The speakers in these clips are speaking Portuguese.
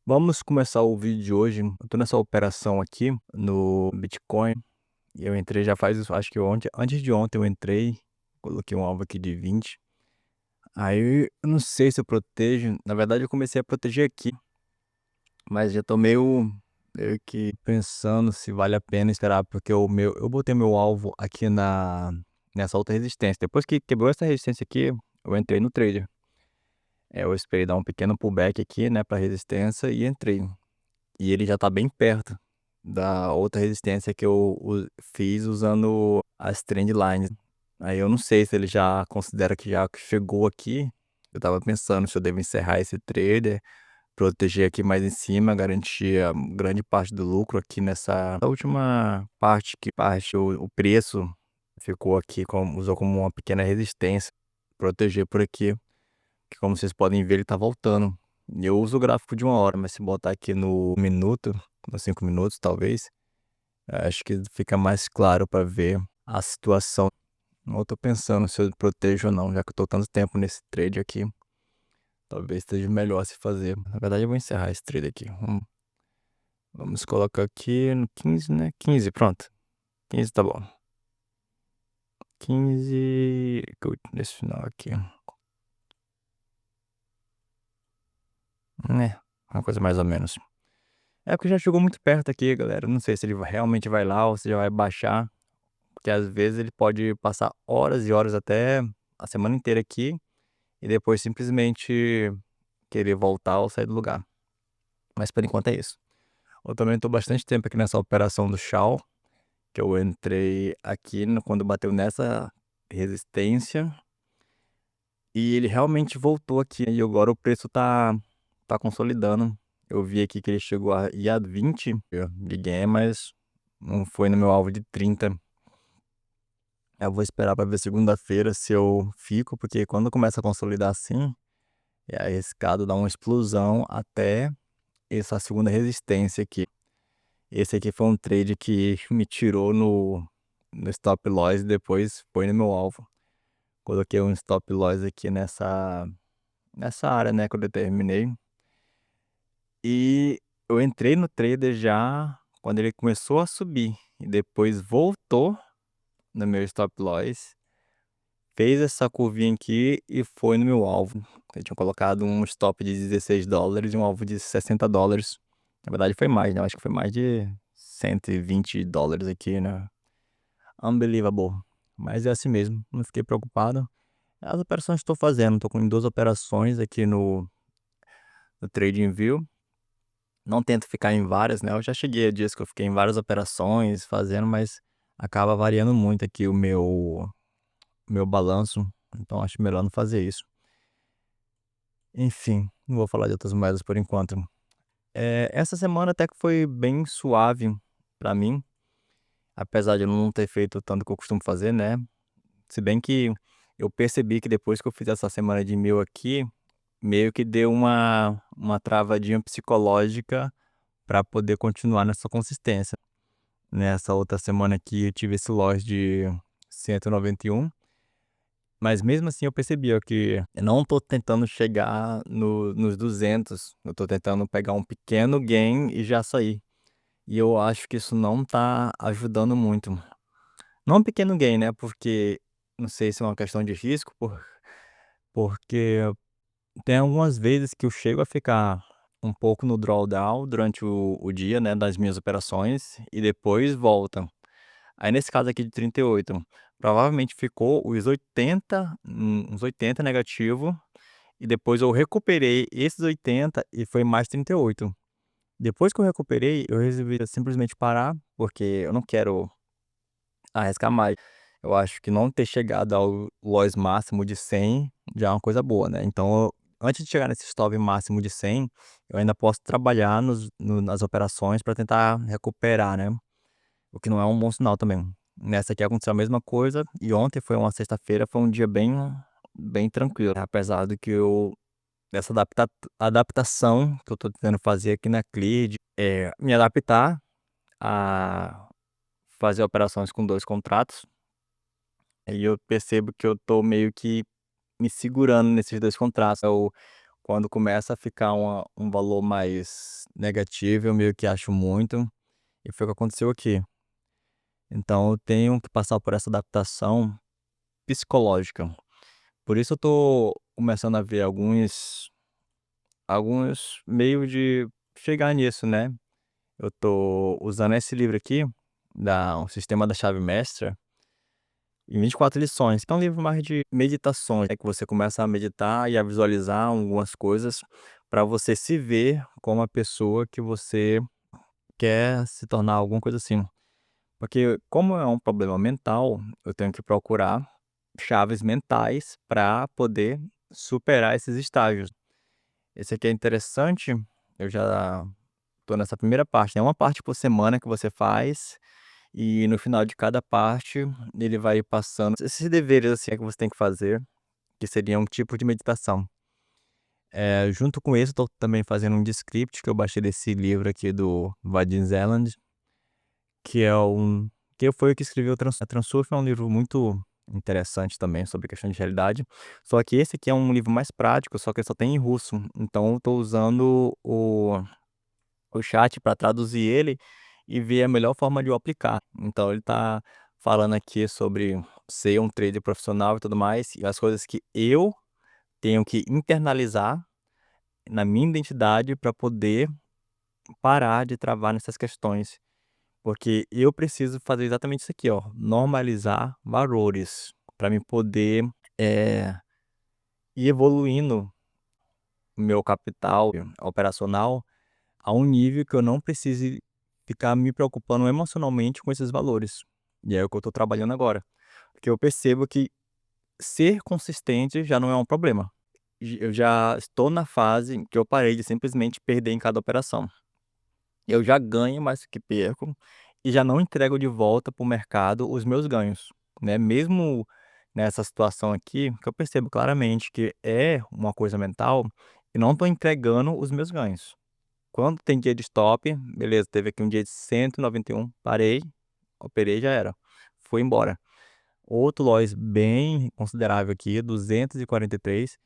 Vamos começar o vídeo de hoje. Eu tô nessa operação aqui no Bitcoin. E eu entrei já faz, acho que antes de ontem eu entrei, coloquei um alvo aqui de 20. Aí eu não sei se eu protejo. Na verdade, eu comecei a proteger aqui, mas já tô meio que pensando se vale a pena esperar, porque eu botei meu alvo aqui nessa outra resistência. Depois que quebrou essa resistência aqui, eu entrei no trader. Eu esperei dar um pequeno pullback aqui, né, para resistência e entrei. E ele já tá bem perto da outra resistência que eu fiz usando as trend lines. Aí eu não sei se ele já considera que já chegou aqui. Eu tava pensando se eu devo encerrar esse trader, proteger aqui mais em cima, garantir a grande parte do lucro aqui nessa última parte, o preço ficou aqui, usou como uma pequena resistência, proteger por aqui, que como vocês podem ver ele tá voltando. E eu uso o gráfico de 1 hora, mas se botar aqui no minuto, nos 5 minutos talvez, acho que fica mais claro para ver a situação. Eu tô pensando se eu protejo ou não, já que eu tô tanto tempo nesse trade aqui, talvez seja melhor se fazer. Na verdade eu vou encerrar esse trade aqui. Vamos colocar aqui no 15, né? 15, pronto. 15 tá bom. 15, nesse final aqui. Uma coisa mais ou menos. É porque já chegou muito perto aqui, galera. Não sei se ele realmente vai lá ou se já vai baixar. Porque às vezes ele pode passar horas e horas, até a semana inteira aqui, e depois simplesmente querer voltar ou sair do lugar. Mas por enquanto é isso. Eu também estou bastante tempo aqui nessa operação do Shao, que eu entrei aqui quando bateu nessa resistência. E ele realmente voltou aqui. E agora o preço tá consolidando. Eu vi aqui que ele chegou a ir a 20 de gain, mas não foi no meu alvo de 30. Eu vou esperar para ver segunda-feira se eu fico, porque quando começa a consolidar assim, é arriscado dar uma explosão até essa segunda resistência aqui. Esse aqui foi um trade que me tirou no stop loss e depois foi no meu alvo. Coloquei um stop loss aqui nessa área, né, que eu determinei. E eu entrei no trader já quando ele começou a subir e depois voltou no meu stop loss. Fez essa curvinha aqui e foi no meu alvo. Eu tinha colocado um stop de $16 e um alvo de $60. Na verdade foi mais, né? Eu acho que foi mais de $120 aqui, né? Unbelievable. Mas é assim mesmo, não fiquei preocupado. As operações que estou fazendo, estou com 2 operações aqui no TradingView. Não tento ficar em várias, né? Eu já cheguei a dias que eu fiquei em várias operações fazendo, mas acaba variando muito aqui o meu balanço. Então acho melhor não fazer isso. Enfim, não vou falar de outras moedas por enquanto. Essa semana até que foi bem suave pra mim, apesar de eu não ter feito tanto que eu costumo fazer, né. Se bem que eu percebi que depois que eu fiz essa semana de 1000 aqui, meio que deu uma travadinha psicológica pra poder continuar nessa consistência. Nessa outra semana aqui eu tive esse loss de 191. Mas mesmo assim eu percebi, ó, que eu não tô tentando chegar nos 200, eu tô tentando pegar um pequeno gain e já sair. E eu acho que isso não tá ajudando muito. Não um pequeno gain, né, porque não sei se é uma questão de risco, porque tem algumas vezes que eu chego a ficar um pouco no drawdown durante o dia, né, das minhas operações e depois volta. Aí nesse caso aqui de 38, provavelmente ficou uns 80 negativo, e depois eu recuperei esses 80 e foi mais 38. Depois que eu recuperei, eu resolvi simplesmente parar, porque eu não quero arriscar mais. Eu acho que não ter chegado ao loss máximo de 100 já é uma coisa boa, né. Então antes de chegar nesse stop máximo de 100, eu ainda posso trabalhar nas operações para tentar recuperar, né. O que não é um bom sinal também. Nessa aqui aconteceu a mesma coisa, e ontem foi uma sexta-feira, foi um dia bem tranquilo, apesar do que eu dessa adaptação que eu tô tentando fazer aqui na Clear, me adaptar a fazer operações com 2 contratos. Aí eu percebo que eu tô meio que me segurando nesses 2 contratos. Quando começa a ficar um valor mais negativo, eu meio que acho muito, e foi o que aconteceu aqui. Então eu tenho que passar por essa adaptação psicológica. Por isso eu tô começando a ver alguns meios de chegar nisso, né. Eu tô usando esse livro aqui, da O Sistema da Chave Mestra, em 24 lições, que é um livro mais de meditações, é que você começa a meditar e a visualizar algumas coisas para você se ver como a pessoa que você quer se tornar, alguma coisa assim. Porque como é um problema mental, eu tenho que procurar chaves mentais para poder superar esses estágios. Esse aqui é interessante, eu já tô nessa primeira parte, é uma parte por semana que você faz, e no final de cada parte ele vai passando esses deveres, assim, que você tem que fazer, que seria um tipo de meditação. Junto com isso, tô também fazendo um Descript que eu baixei desse livro aqui do Vadim Zeland, que é um que foi o que escreveu Transurf, é um livro muito interessante também sobre questão de realidade. Só que esse aqui é um livro mais prático, só que ele só tem em russo, então eu tô usando o chat para traduzir ele e ver a melhor forma de eu aplicar. Então ele tá falando aqui sobre ser um trader profissional e tudo mais, e as coisas que eu tenho que internalizar na minha identidade para poder parar de travar nessas questões. Porque eu preciso fazer exatamente isso aqui, ó, normalizar valores para me poder, eh, ir evoluindo o meu capital operacional a um nível que eu não precise ficar me preocupando emocionalmente com esses valores. E é o que eu estou trabalhando agora. Porque eu percebo que ser consistente já não é um problema. Eu já estou na fase que eu parei de simplesmente perder em cada operação. Eu já ganho mais do que perco e já não entrego de volta para o mercado os meus ganhos, né. Mesmo nessa situação aqui, que eu percebo claramente que é uma coisa mental, eu não estou entregando os meus ganhos. Quando tem dia de stop, beleza, teve aqui um dia de 191, parei, operei, já era, foi embora. Outro loss bem considerável aqui, 243,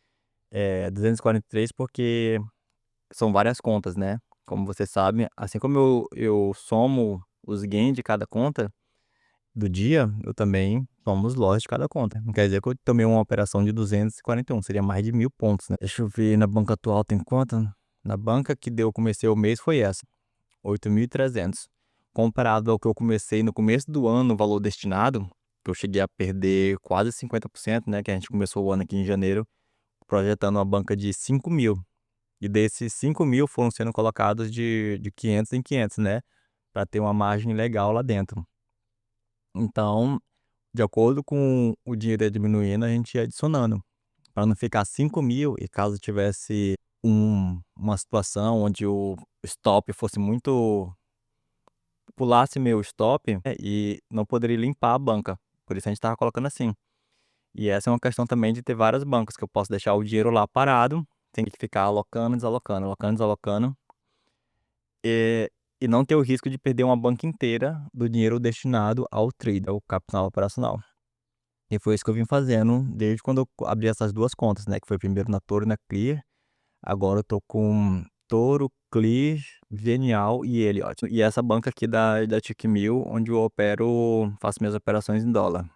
243 porque são várias contas, né. Como você sabe, assim como eu somo os gains de cada conta do dia, eu também somo os loss de cada conta. Não quer dizer que eu tomei uma operação de 241, seria mais de 1000 pontos, né. Deixa eu ver, na banca atual tem quanto? Na banca que deu comecei o mês foi essa, 8.300. Comparado ao que eu comecei no começo do ano, o valor destinado, que eu cheguei a perder quase 50%, né, que a gente começou o ano aqui em janeiro, projetando uma banca de 5.000. E desses 5.000 foram sendo colocados de 500 em 500, né, para ter uma margem legal lá dentro. Então, de acordo com o dinheiro ia diminuindo, a gente ia adicionando, para não ficar 5.000 e caso tivesse uma situação onde o stop fosse muito, pulasse meu stop, e não poderia limpar a banca, por isso a gente estava colocando assim. E essa é uma questão também de ter várias bancas, que eu posso deixar o dinheiro lá parado, tem que ficar alocando, desalocando, alocando, desalocando. Eh, e não ter o risco de perder uma banca inteira do dinheiro destinado ao trade, ao capital operacional. E foi isso que eu vim fazendo desde quando eu abri essas 2 contas, né, que foi primeiro na Toro e na Clear, agora eu tô com Toro, Clear, Genial e Elliott. E essa banca aqui da Tickmill, onde eu opero, faço minhas operações em dólar.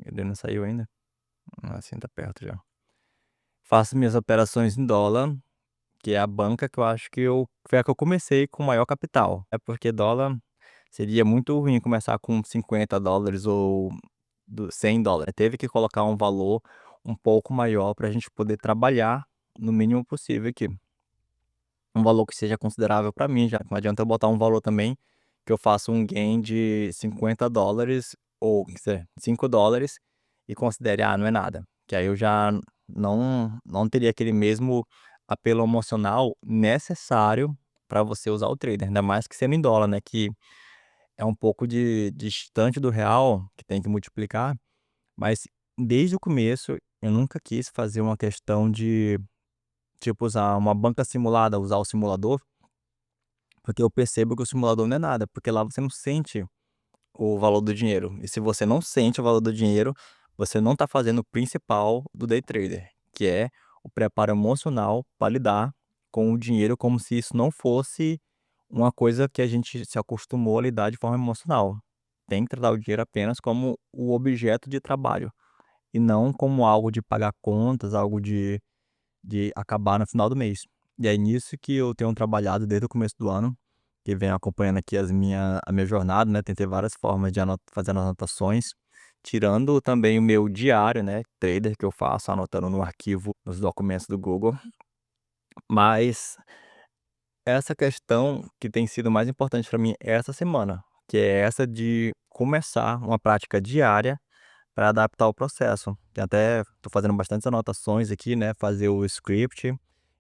Ele não saiu ainda? Ah, sim, tá perto já. Faço minhas operações em dólar, que é a banca que eu acho que foi a que eu comecei com maior capital. É porque dólar seria muito ruim começar com US$ 50 ou do US$ 100. Teve que colocar um valor um pouco maior para a gente poder trabalhar no mínimo possível aqui. Um valor que seja considerável para mim já, não adianta eu botar um valor também que eu faço um gain de US$ 50 ou quer dizer, US$ 5 e considere: "Ah, não é nada", que aí eu já não teria aquele mesmo apelo emocional necessário para você usar o trader, ainda mais que sendo em dólar, né, que é um pouco distante do real, que tem que multiplicar, mas desde o começo eu nunca quis fazer uma questão de, tipo, usar uma banca simulada, usar o simulador, porque eu percebo que o simulador não é nada, porque lá você não sente o valor do dinheiro. E se você não sente o valor do dinheiro, você não está fazendo o principal do day trader, que é o preparo emocional para lidar com o dinheiro como se isso não fosse uma coisa que a gente se acostumou a lidar de forma emocional. Tem que tratar o dinheiro apenas como o objeto de trabalho, e não como algo de pagar contas, algo de acabar no final do mês. E é nisso que eu tenho trabalhado desde o começo do ano, que venho acompanhando aqui a minha jornada, né, tentei várias formas de fazer anotações, tirando também o meu diário, né, trader que eu faço, anotando no arquivo, nos documentos do Google. Mas essa questão que tem sido mais importante para mim essa semana, que é essa de começar uma prática diária para adaptar o processo. Tem até tô fazendo bastantes anotações aqui, né, fazer o script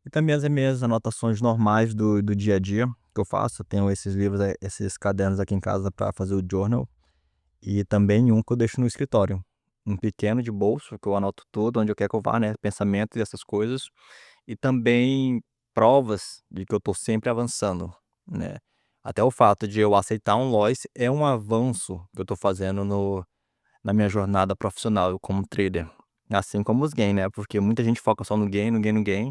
e também as minhas anotações normais do dia a dia que eu faço. Eu tenho esses livros, esses cadernos aqui em casa para fazer o journal e também um que eu deixo no escritório. Um pequeno de bolso que eu anoto tudo, onde eu quero que eu vá, né, pensamentos e essas coisas. E também provas de que eu tô sempre avançando, né. Até o fato de eu aceitar um loss é um avanço que eu tô fazendo no na minha jornada profissional como trader, assim como os gain, né, porque muita gente foca só no gain, no gain, no gain,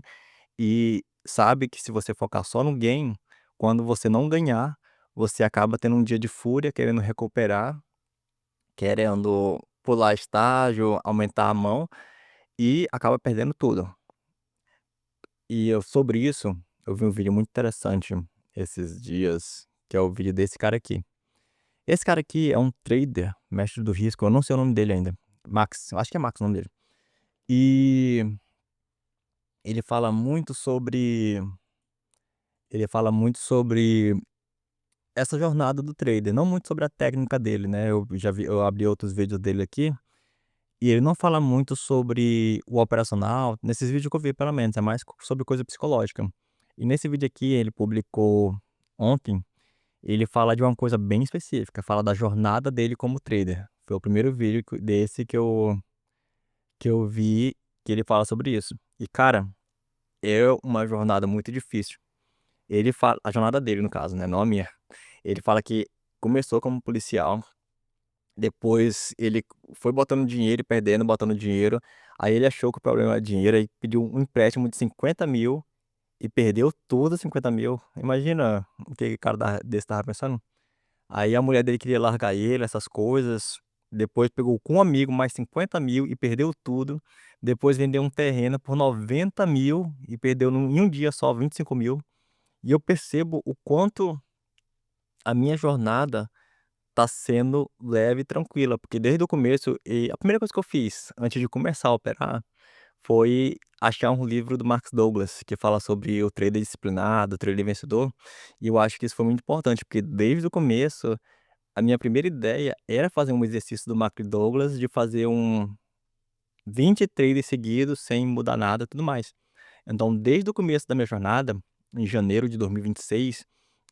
e sabe que se você focar só no gain, quando você não ganhar, você acaba tendo um dia de fúria, querendo recuperar, querendo pular estágio, aumentar a mão e acaba perdendo tudo. E eu sobre isso, eu vi um vídeo muito interessante esses dias, que é o vídeo desse cara aqui. Esse cara aqui é um trader, mestre do risco, eu não sei o nome dele ainda. Max, eu acho que é Max o nome dele. E ele fala muito sobre ele fala muito sobre essa jornada do trader, não muito sobre a técnica dele, né, eu abri outros vídeos dele aqui, e ele não fala muito sobre o operacional, nesses vídeos que eu vi pelo menos, é mais sobre coisa psicológica. E nesse vídeo aqui, ele publicou ontem, ele fala de uma coisa bem específica, fala da jornada dele como trader. Foi o primeiro vídeo desse que eu vi que ele fala sobre isso. E cara, é uma jornada muito difícil. Ele fala a jornada dele no caso, né, não a minha. Ele fala que começou como policial, depois ele foi botando dinheiro e perdendo, botando dinheiro, aí ele achou que o problema era dinheiro, aí pediu um empréstimo de 50.000 e perdeu tudo 50.000. Imagina o que cara desse estava pensando. Aí a mulher dele queria largar ele, essas coisas, depois pegou com um amigo mais 50.000 e perdeu tudo, depois vendeu um terreno por 90.000 e perdeu em um dia só 25.000. E eu percebo o quanto a minha jornada tá sendo leve e tranquila, porque desde o começo a primeira coisa que eu fiz antes de começar a operar, foi achar um livro do Marx Douglas, que fala sobre o trader disciplinado, o trader vencedor, e eu acho que isso foi muito importante, porque desde o começo, a minha primeira ideia era fazer um exercício do Mark Douglas de fazer 20 traders seguidos sem mudar nada e tudo mais. Então, desde o começo da minha jornada, em janeiro de 2026,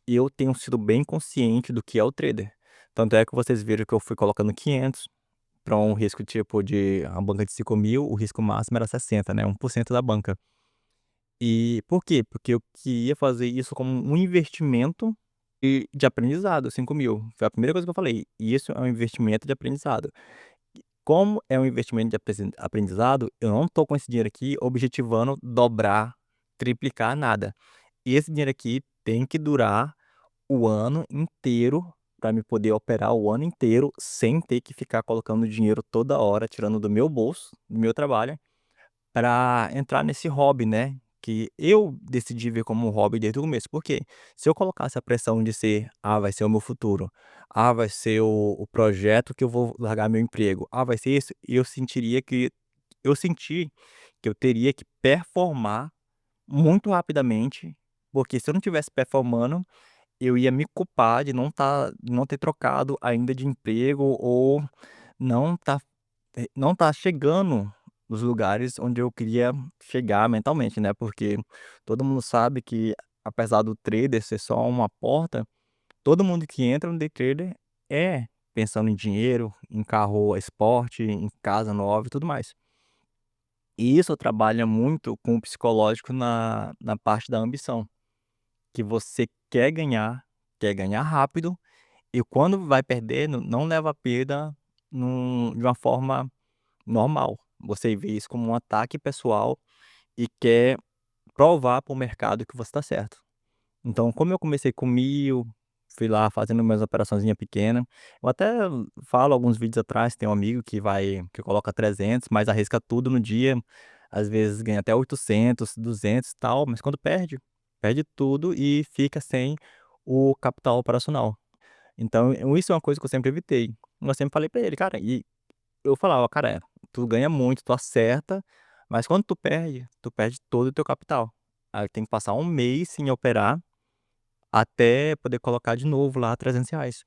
eu tenho sido bem consciente do que é o trader. Tanto é que vocês viram que eu fui colocando 500 para um risco tipo de a banca de 5.000, o risco máximo era 60, né, 1% da banca. E por quê? Porque eu queria fazer isso como um investimento de aprendizado, 5.000. Foi a primeira coisa que eu falei, isso é um investimento de aprendizado. Como é um investimento de aprendizado, eu não estou com esse dinheiro aqui objetivando dobrar, triplicar, nada. E esse dinheiro aqui tem que durar o ano inteiro para me poder operar o ano inteiro sem ter que ficar colocando dinheiro toda hora, tirando do meu bolso, do meu trabalho, para entrar nesse hobby, né, que eu decidi ver como um hobby desde o começo. Porque se eu colocasse a pressão de ser: "Ah, vai ser o meu futuro. Ah, vai ser o projeto que eu vou largar meu emprego. Ah, vai ser isso", eu sentiria que eu senti que eu teria que performar muito rapidamente, porque se eu não tivesse performando, eu ia me culpar de não ter trocado ainda de emprego ou não tá chegando nos lugares onde eu queria chegar mentalmente, né, porque todo mundo sabe que apesar do trader ser só uma porta, todo mundo que entra no day trader é pensando em dinheiro, em carro esporte, em casa nova e tudo mais. E isso trabalha muito com o psicológico na parte da ambição, que você quer ganhar rápido e quando vai perder não leva a perda de uma forma normal. Você vê isso como um ataque pessoal e quer provar para o mercado que você está certo. Então, como eu comecei com 1.000, fui lá fazendo minhas operaçãozinha pequena. Eu até falo alguns vídeos atrás, tem um amigo que coloca 300, mas arrisca tudo no dia, às vezes ganha até 800, 200 e tal, mas quando perde, perde tudo e fica sem o capital operacional. Então, isso é uma coisa que eu sempre evitei. Eu sempre falei pra ele: "Cara", e eu falava: "Cara, tu ganha muito, tu acerta, mas quando tu perde todo o teu capital. Aí tem que passar um mês sem operar até poder colocar de novo lá R$ 300.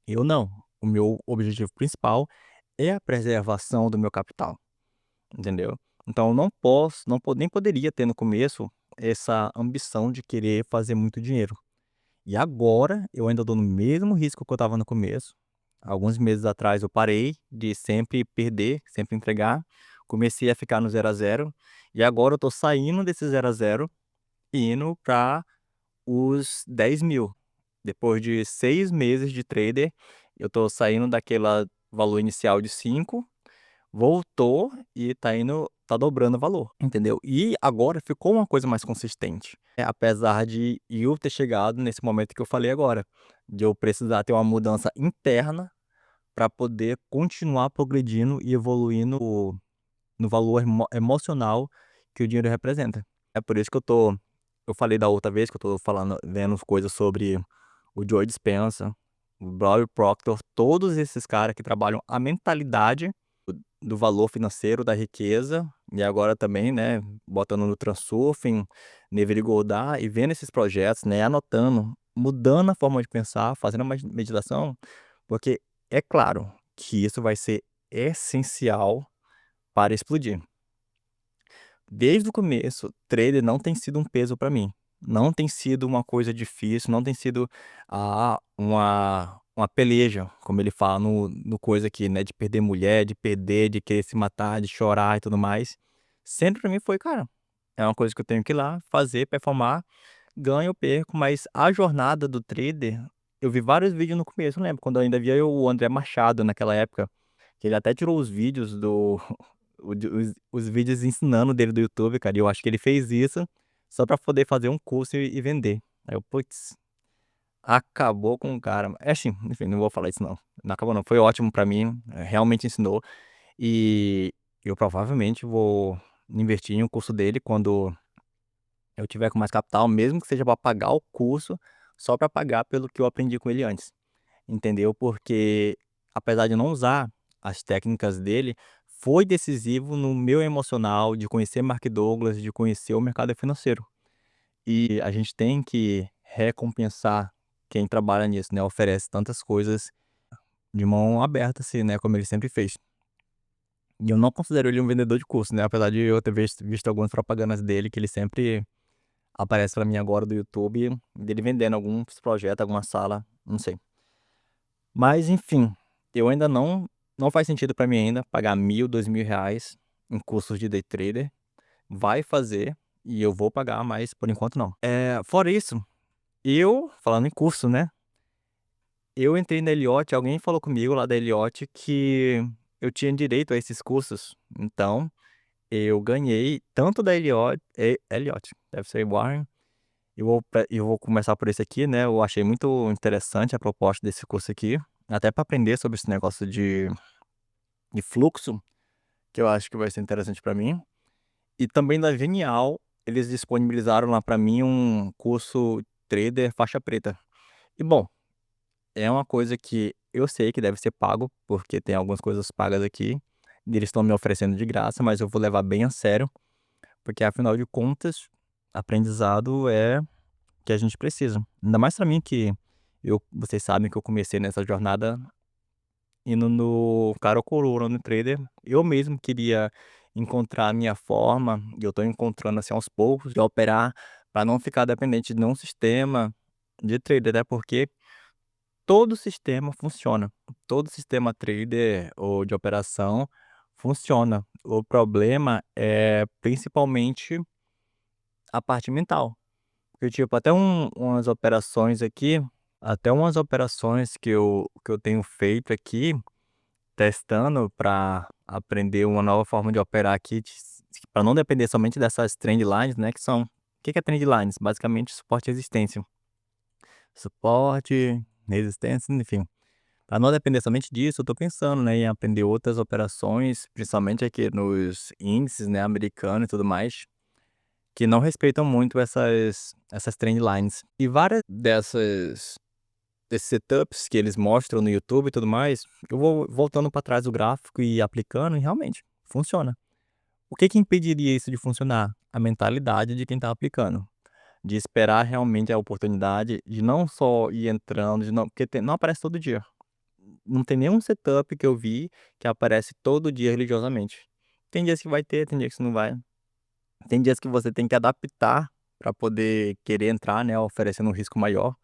Eu não, o meu objetivo principal é a preservação do meu capital, entendeu. Então eu não posso, nem poderia ter no começo essa ambição de querer fazer muito dinheiro. E agora eu ainda estou no mesmo risco que eu estava no começo. Alguns meses atrás eu parei de sempre perder, sempre entregar, comecei a ficar no zero a zero, e agora eu estou saindo desse zero a zero e indo para os 10.000. Depois de 6 meses de trader, eu tô saindo daquela valor inicial de 5, voltou e tá dobrando o valor, entendeu. E agora ficou uma coisa mais consistente, apesar de eu ter chegado nesse momento que eu falei agora, de eu precisar ter uma mudança interna para poder continuar progredindo e evoluindo no valor emocional que o dinheiro representa. É por isso que eu falei da outra vez que eu tô falando, vendo coisas sobre o Joe Dispenza, o Bob Proctor, todos esses caras que trabalham a mentalidade do valor financeiro, da riqueza, e agora também, né, botando no Transurfing, Neville Goddard, e vendo esses projetos, né, anotando, mudando a forma de pensar, fazendo uma meditação, porque é claro que isso vai ser essencial para explodir. Desde o começo, trader não tem sido um peso para mim. Não tem sido uma coisa difícil, não tem sido, uma peleja, como ele fala no coisa aqui, né, de perder mulher, de perder, de querer se matar, de chorar e tudo mais. Sempre pra mim foi: "Cara, é uma coisa que eu tenho que ir lá, fazer, performar, ganho ou perco", mas a jornada do trader, eu vi vários vídeos no começo, eu lembro quando eu ainda via o André Machado naquela época, que ele até tirou os vídeos do os vídeos ensinando dele do YouTube, cara, e eu acho que ele fez isso só pra poder fazer um curso e vender. Aí eu: "Puts, acabou com o cara". É assim, enfim, não vou falar isso não. Não acabou não, foi ótimo pra mim, realmente ensinou, e eu provavelmente vou investir em um curso dele quando eu tiver com mais capital, mesmo que seja pra pagar o curso, só pra pagar pelo que eu aprendi com ele antes. Entendeu? Porque, apesar de eu não usar as técnicas dele, foi decisivo no meu emocional de conhecer Mark Douglas, de conhecer o mercado financeiro. E a gente tem que recompensar quem trabalha nisso, né, oferece tantas coisas de mão aberta, assim, né, como ele sempre fez. E eu não considero ele um vendedor de curso, né, apesar de eu ter visto algumas propagandas dele, que ele sempre aparece pra mim agora do YouTube, dele vendendo alguns projetos, alguma sala, não sei. Mas enfim, eu ainda não faz sentido pra mim ainda pagar 1.000, R$ 2.000 em cursos de day trader. Vai fazer, e eu vou pagar, mas por enquanto não. Fora isso, falando em curso, né, eu entrei na Eliott, alguém falou comigo lá da Eliott que eu tinha direito a esses cursos, então eu ganhei tanto da Eliott, deve ser Warren, eu vou começar por esse aqui, né, eu achei muito interessante a proposta desse curso aqui, até para aprender sobre esse negócio de fluxo, que eu acho que vai ser interessante para mim. E também da Genial, eles disponibilizaram lá para mim um curso trader faixa preta. E bom, é uma coisa que eu sei que deve ser pago, porque tem algumas coisas pagas aqui, e eles estão me oferecendo de graça, mas eu vou levar bem a sério, porque afinal de contas, aprendizado é o que a gente precisa. Ainda mais para mim que vocês sabem que eu comecei nessa jornada indo no cara ou coroa no trader. Eu mesmo queria encontrar a minha forma, e eu tô encontrando, assim, aos poucos, de operar para não ficar dependente de um sistema de trader, até porque todo sistema funciona. Todo sistema trader ou de operação funciona. O problema é principalmente a parte mental. Porque, tipo, até umas operações que eu tenho feito aqui testando para aprender uma nova forma de operar aqui, para não depender somente dessas trend lines, né, que são o que que é trend lines? Basicamente suporte e resistência. Suporte, resistência, enfim. Para não depender somente disso, eu tô pensando, né, em aprender outras operações, principalmente aqui nos índices, né, americano e tudo mais, que não respeitam muito essas trend lines. E várias desses setups que eles mostram no YouTube e tudo mais, eu vou voltando para trás do gráfico e aplicando e realmente funciona. O que que impediria isso de funcionar? A mentalidade de quem tá aplicando, de esperar realmente a oportunidade, de não só ir entrando, de não porque não aparece todo dia. Não tem nenhum setup que eu vi que aparece todo dia religiosamente. Tem dias que vai ter, tem dias que não vai. Tem dias que você tem que adaptar para poder querer entrar, né, oferecendo um risco maior.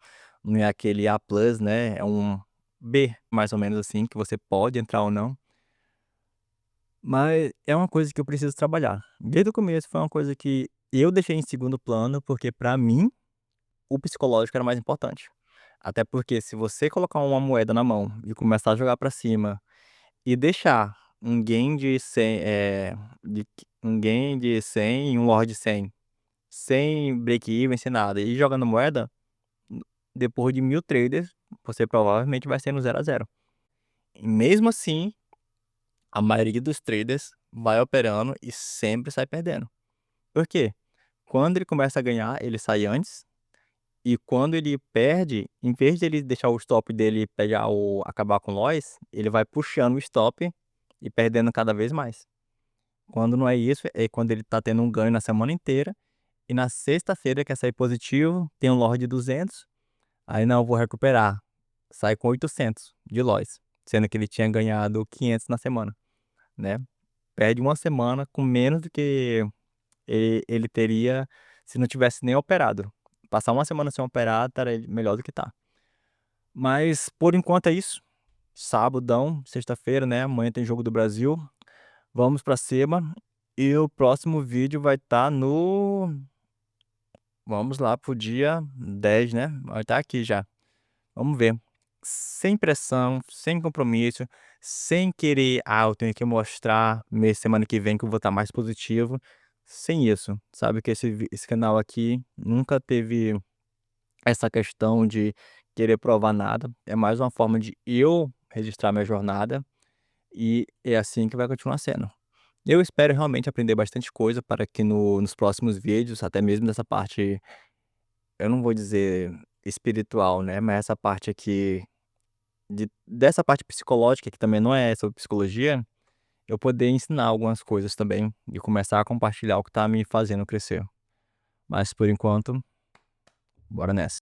Não é aquele A+, né, é um B, mais ou menos assim, que você pode entrar ou não. Mas é uma coisa que eu preciso trabalhar. Desde o começo foi uma coisa que eu deixei em segundo plano, porque para mim o psicológico era mais importante. Até porque se você colocar uma moeda na mão e começar a jogar para cima e deixar um gain de 100, um gain de 100 e um lord 100, sem break even, sem nada, e jogando moeda, depois de 1000 traders, você provavelmente vai ser no 0 a 0. E mesmo assim, a maioria dos traders vai operando e sempre sai perdendo. Por quê? Quando ele começa a ganhar, ele sai antes, e quando ele perde, em vez de ele deixar o stop dele pegar o acabar com o loss, ele vai puxando o stop e perdendo cada vez mais. Quando não é isso, é quando ele tá tendo um ganho na semana inteira, e na sexta-feira quer sair positivo, tem um Lord 200, aí não, eu vou recuperar. Sai com 800 de loss, sendo que ele tinha ganhado 500 na semana, né. Perde uma semana com menos do que ele teria se não tivesse nem operado. Passar uma semana sem operar estaria melhor do que tá. Mas por enquanto é isso. Sabadão, sexta-feira, né, amanhã tem jogo do Brasil. Vamos pra cima. E o próximo vídeo vai estar no vamos lá para o dia 10, né, vai estar aqui já. Vamos ver. Sem pressão, sem compromisso, sem querer: "Ah, eu tenho que mostrar semana que vem que eu vou estar mais positivo", sem isso. Sabe que esse canal aqui nunca teve essa questão de querer provar nada, é mais uma forma de eu registrar minha jornada, e é assim que vai continuar sendo. Eu espero realmente aprender bastante coisa para que nos próximos vídeos, até mesmo dessa parte, eu não vou dizer espiritual, né, mas essa parte aqui dessa parte psicológica, que também não é sobre psicologia, eu poder ensinar algumas coisas também e começar a compartilhar o que tá me fazendo crescer. Mas por enquanto, bora nessa.